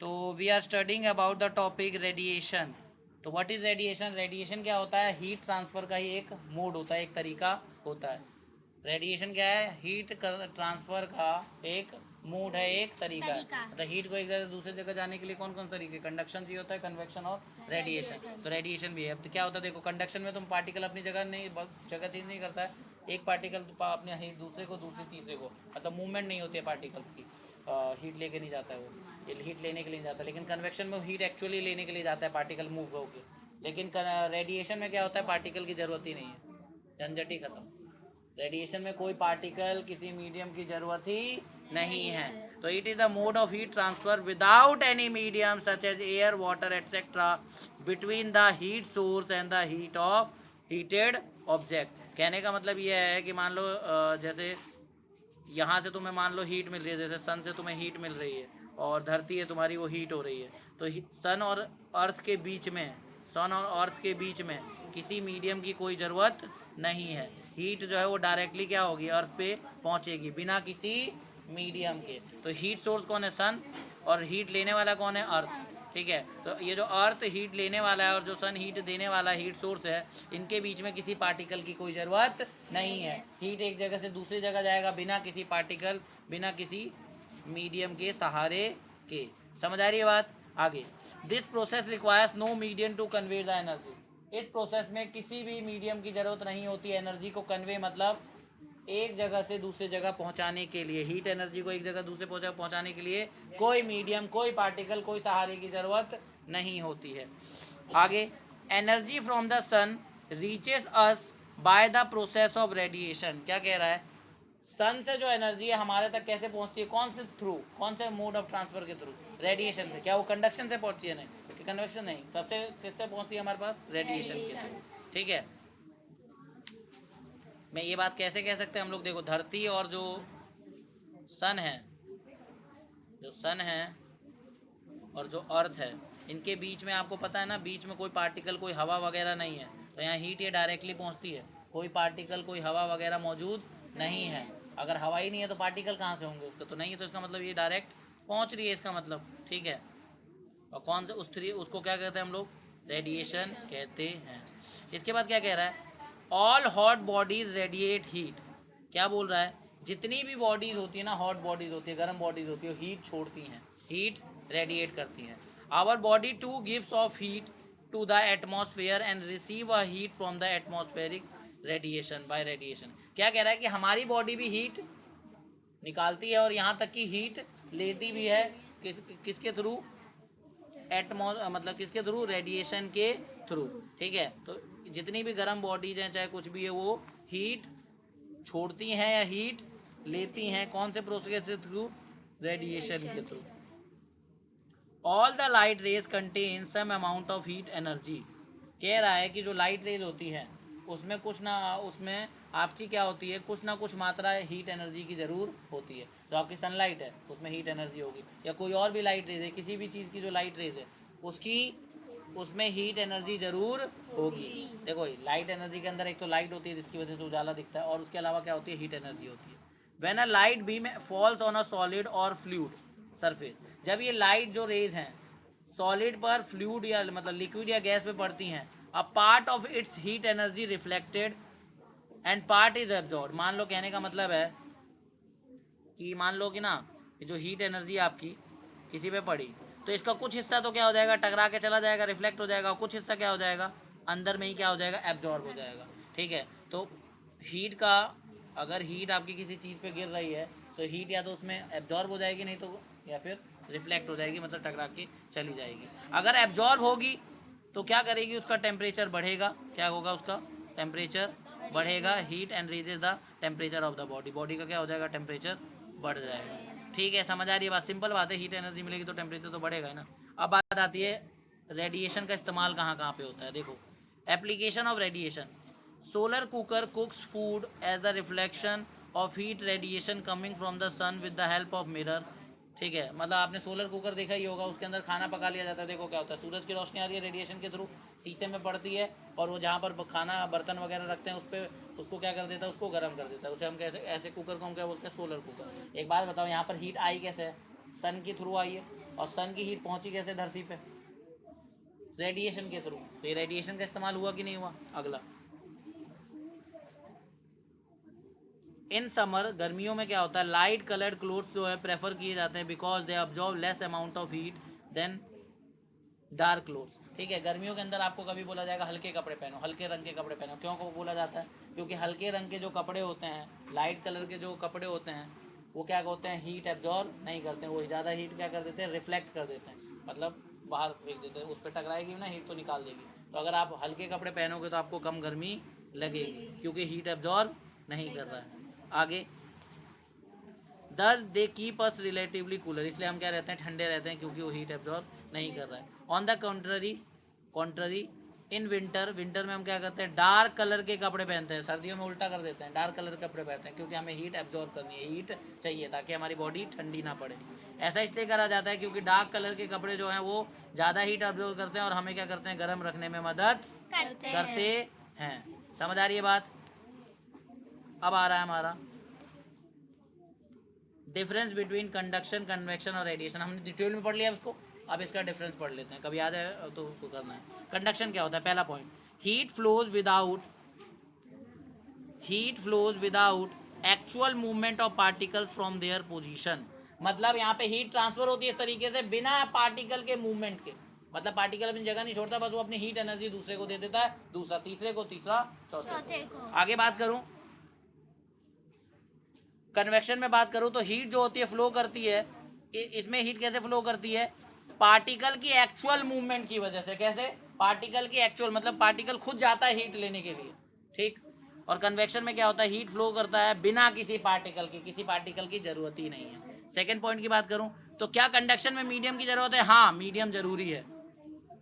तो we are studying about the topic radiation. तो what is radiation? Radiation क्या होता है? हीट ट्रांसफ़र का ही एक मोड होता है, एक तरीका होता है। रेडिएशन क्या है? हीट ट्रांसफ़र का एक मोड है, एक तरीका है। मतलब हीट को एक जगह से दूसरी जगह जाने के लिए कौन कौन तरीके? कंडक्शन ही होता है, कन्वेक्शन और रेडिएशन। तो रेडिएशन भी है। तो क्या होता है देखो, कंडक्शन में तुम पार्टिकल अपनी जगह नहीं, जगह चेंज नहीं करता है। एक पार्टिकल अपने दूसरे को, दूसरे तीसरे को, मतलब मूवमेंट नहीं होती है पार्टिकल्स की। हीट लेके नहीं जाता है वो, ये हीट लेने के लिए नहीं जाता। लेकिन कन्वेक्शन में हीट एक्चुअली लेने के लिए जाता है, पार्टिकल मूव होके। लेकिन रेडिएशन में क्या होता है? पार्टिकल की ज़रूरत ही नहीं है, झंझट ही खत्म। रेडिएशन में कोई पार्टिकल, किसी मीडियम की ज़रूरत ही नहीं है। तो it is the mode of heat transfer without any medium such as air, water etcetera between the heat source and the heat of heated object. कहने का मतलब ये है कि मान लो जैसे यहाँ से तुम्हें मान लो हीट मिल रही है, जैसे सन से तुम्हें हीट मिल रही है और धरती है तुम्हारी, वो हीट हो रही है। तो सन और अर्थ के बीच में, सन और अर्थ के बीच में किसी मीडियम की कोई ज़रूरत नहीं है। हीट जो है वो डायरेक्टली क्या होगी? अर्थ पे पहुँचेगी बिना किसी मीडियम के। तो हीट सोर्स कौन है? सन। और हीट लेने वाला कौन है? अर्थ। ठीक है। तो ये जो अर्थ हीट लेने वाला है और जो सन हीट देने वाला हीट सोर्स है, इनके बीच में किसी पार्टिकल की कोई ज़रूरत नहीं है। हीट एक जगह से दूसरी जगह जाएगा बिना किसी पार्टिकल, बिना किसी मीडियम के सहारे के। समझ आ रही है बात? आगे, this process requires no medium to convey the energy. इस प्रोसेस में किसी भी मीडियम की ज़रूरत नहीं होती है एनर्जी को कन्वे, मतलब एक जगह से दूसरी जगह पहुंचाने के लिए। हीट एनर्जी को एक जगह दूसरे पहुंचाने के लिए कोई मीडियम, कोई पार्टिकल, कोई सहारे की ज़रूरत नहीं होती है। आगे, energy from the sun reaches us by the process of radiation. क्या कह रहा है? सन से जो एनर्जी है हमारे तक कैसे पहुंचती है? कौन से थ्रू, कौन से मोड ऑफ ट्रांसफर के थ्रू? रेडिएशन से। क्या वो कंडक्शन से पहुंचती है? नहीं, कि कन्वेक्शन नहीं, सबसे किससे पहुंचती है हमारे पास? रेडिएशन के थ्रू। ठीक है। मैं ये बात कैसे कह सकते हैं हम लोग? देखो, धरती और जो सन है, जो सन है और जो अर्थ है, इनके बीच में आपको पता है ना, बीच में कोई पार्टिकल, कोई हवा वगैरह नहीं है। तो यहाँ हीट ये डायरेक्टली पहुँचती है। कोई पार्टिकल, कोई हवा वगैरह मौजूद नहीं है। अगर हवा ही नहीं है तो पार्टिकल कहाँ से होंगे? उसका तो नहीं है। तो इसका मतलब ये डायरेक्ट पहुँच रही है, इसका मतलब। ठीक है। और कौन से उसको क्या कहते हैं हम लोग? रेडिएशन कहते हैं। इसके बाद क्या कह रहा है? All hot bodies radiate heat. क्या बोल रहा है? जितनी भी बॉडीज़ होती है ना, हॉट बॉडीज़ होती है, गर्म बॉडीज़ होती है, हीट छोड़ती हैं, हीट रेडिएट करती हैं। Our body too gives off heat to the atmosphere and receive a heat from the atmospheric radiation by radiation. क्या कह रहा है? कि हमारी बॉडी भी हीट निकालती है और यहाँ तक कि हीट लेती भी है। किसके थ्रू? मतलब किसके थ्रू? रेडिएशन के थ्रू। ठीक है। तो जितनी भी गर्म बॉडीज हैं, चाहे कुछ भी है, वो हीट छोड़ती हैं या हीट लेती हैं। कौन से प्रोसेस के थ्रू? रेडिएशन के through. All the light rays contain some amount of heat energy. कह रहा है कि जो लाइट रेज होती है उसमें कुछ ना, उसमें आपकी क्या होती है? कुछ ना कुछ मात्रा हीट एनर्जी की ज़रूर होती है। जो आपकी सनलाइट है उसमें हीट एनर्जी होगी, या कोई और भी लाइट रेज है, किसी भी चीज़ की जो लाइट रेज है उसकी, उसमें हीट एनर्जी ज़रूर होगी। देखो, लाइट एनर्जी के अंदर एक तो लाइट होती है जिसकी वजह से उजाला दिखता है, और उसके अलावा क्या होती है? हीट एनर्जी होती है। When a light beam falls on a solid और फ्लूइड सरफेस, जब ये लाइट जो रेज हैं सॉलिड पर, फ्लूइड या मतलब लिक्विड या गैस पे पड़ती हैं, a part of its heat energy reflected and part is absorb. मान लो, कहने का मतलब है कि मान लो कि ना, ये जो हीट एनर्जी आपकी किसी पे पड़ी, तो इसका कुछ हिस्सा तो क्या हो जाएगा? टकरा के चला जाएगा, रिफ्लेक्ट हो जाएगा। कुछ हिस्सा क्या हो जाएगा? अंदर में ही क्या हो जाएगा? एब्जॉर्ब हो जाएगा। ठीक है। तो हीट का, अगर हीट आपकी किसी चीज़ पे गिर रही है तो हीट या तो उसमें एब्जॉर्ब हो जाएगी, नहीं तो या फिर रिफ्लेक्ट हो जाएगी, मतलब टकरा के चली जाएगी। अगर एब्जॉर्ब होगी तो क्या करेगी? उसका टेम्परेचर बढ़ेगा। क्या होगा? उसका टेम्परेचर बढ़ेगा। Heat and raises the temperature of the body. Body का क्या हो जाएगा? टेम्परेचर बढ़ जाएगा। ठीक है, समझ आ रही है बात? सिंपल बात है, हीट एनर्जी मिलेगी तो टेम्परेचर तो बढ़ेगा है ना। अब बात आती है रेडिएशन का इस्तेमाल कहाँ कहाँ पे होता है। देखो, application of radiation. Solar cooker cooks food as the reflection of heat radiation coming from the sun with the help of mirror. ठीक है, मतलब आपने सोलर कुकर देखा ही होगा, उसके अंदर खाना पका लिया जाता है। देखो क्या होता है, सूरज की रोशनी आ रही है रेडिएशन के थ्रू, शीशे में पड़ती है, और वो जहाँ पर खाना बर्तन वगैरह रखते हैं उस पर, उसको क्या कर देता है? उसको गर्म कर देता है। उसे हम कैसे, ऐसे कुकर को हम क्या बोलते हैं? Solar cooker. एक बात बताओ, यहाँ पर हीट आई कैसे है? सन के थ्रू आई है। और सन की हीट पहुंची कैसे धरती पे? रेडिएशन के थ्रू। तो ये रेडिएशन का इस्तेमाल हुआ कि नहीं हुआ? अगला, इन समर, गर्मियों में क्या होता है, लाइट कलर्ड क्लोथ्स जो है प्रेफर किए जाते हैं because they absorb less amount of heat than dark clothes. ठीक है, गर्मियों के अंदर आपको कभी बोला जाएगा हल्के कपड़े पहनो, हल्के रंग के कपड़े पहनो। क्यों को बोला जाता है? क्योंकि हल्के रंग के जो कपड़े होते हैं, लाइट कलर के जो कपड़े होते हैं, वो क्या होते हैं, हीट एब्जॉर्ब नहीं करते हैं, वो ज़्यादा हीट क्या कर देते हैं, रिफ्लेक्ट कर देते हैं, मतलब बाहर फेंक देते हैं। उस पर टकराएगी ना हीट तो निकाल देगी। तो अगर आप हल्के कपड़े पहनोगे तो आपको कम गर्मी लगेगी, क्योंकि हीट एब्जॉर्ब नहीं कर रहा है। आगे, दस they keep us relatively cooler, इसलिए हम क्या रहते हैं, ठंडे रहते हैं, क्योंकि वो हीट एब्जॉर्ब नहीं कर रहा है। On the contrary in winter, winter में हम क्या करते हैं, डार्क कलर के कपड़े पहनते हैं। सर्दियों में उल्टा कर देते हैं, डार्क कलर के कपड़े पहनते हैं, क्योंकि हमें हीट एब्जॉर्ब करनी है, हीट चाहिए ताकि हमारी बॉडी ठंडी ना पड़े। ऐसा इसलिए करा जाता है क्योंकि डार्क कलर के कपड़े जो हैं वो ज़्यादा हीट एब्जॉर्ब करते हैं और हमें क्या करते हैं, गर्म रखने में मदद करते हैं। समझ आ रही है बात? अब आ रहा है हमारा डिफरेंस बिटवीन कंडक्शन, कन्वेक्शन और रेडिएशन। हमने डिटेल में पढ़ लिया उसको, अब इसका डिफरेंस पढ़ लेते हैं, कभी याद है तो करना है। कंडक्शन क्या होता है? पहला point, heat flows without actual movement of particles from their position. मतलब यहाँ पे हीट ट्रांसफर होती है इस तरीके से, बिना पार्टिकल के मूवमेंट के। मतलब पार्टिकल अपनी जगह नहीं छोड़ता, बस वो अपनी हीट एनर्जी दूसरे को दे देता है, दूसरा तीसरे को, तीसरा चौथे को। आगे बात करूं, कन्वेक्शन में बात करूं तो हीट जो होती है फ्लो करती है, इसमें हीट कैसे फ्लो करती है, पार्टिकल की एक्चुअल मूवमेंट की वजह से। कैसे? पार्टिकल की एक्चुअल, मतलब पार्टिकल खुद जाता है हीट लेने के लिए, ठीक। और कन्वेक्शन में क्या होता है, हीट फ्लो करता है बिना किसी पार्टिकल की, किसी पार्टिकल की जरूरत ही नहीं है। सेकेंड पॉइंट की बात करूं तो क्या कंडक्शन में मीडियम की जरूरत है? हाँ, मीडियम जरूरी है।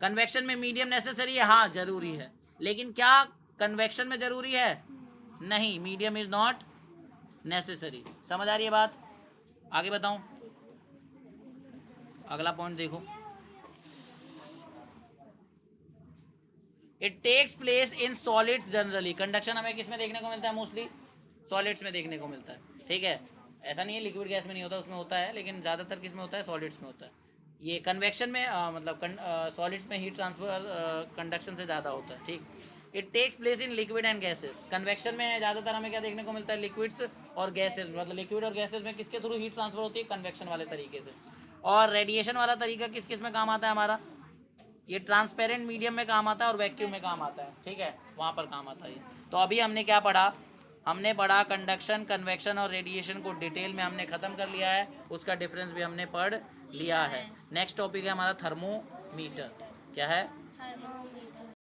कन्वेक्शन में मीडियम नेसेसरी है? हाँ, जरूरी है। लेकिन क्या कन्वेक्शन में जरूरी है? नहीं, मीडियम इज नॉट नेसेसरी। समझ आ रही है बात? आगे बताऊं, अगला पॉइंट देखो, it takes place in solids generally. Conduction हमें किस में देखने को मिलता है? मोस्टली सॉलिड्स में देखने को मिलता है, ठीक है। ऐसा नहीं है लिक्विड गैस में नहीं होता, उसमें होता है, लेकिन ज़्यादातर किस में होता है? सॉलिड्स में होता है। ये कन्वेक्शन में मतलब सॉलिड्स में हीट ट्रांसफर कंडक्शन से ज़्यादा होता है, ठीक। It takes place in liquid and gases. Convection में ज़्यादातर हमें क्या देखने को मिलता है? लिक्विड्स और गैसेस, मतलब लिक्विड और गैसेस में किसके थ्रू हीट ट्रांसफर होती है? कन्वेक्शन वाले तरीके से। और रेडिएशन वाला तरीका किस किस में काम आता है हमारा? ये ट्रांसपेरेंट मीडियम में काम आता है और वैक्यूम में काम आता है, ठीक है, वहाँ पर काम आता है। तो अभी हमने क्या पढ़ा? हमने पढ़ा कंडक्शन, कन्वेक्शन और रेडिएशन को डिटेल में हमने ख़त्म कर लिया है, उसका डिफरेंस भी हमने पढ़ लिया है। नेक्स्ट टॉपिक है हमारा थर्मोमीटर। क्या है? थर्मोमीटर।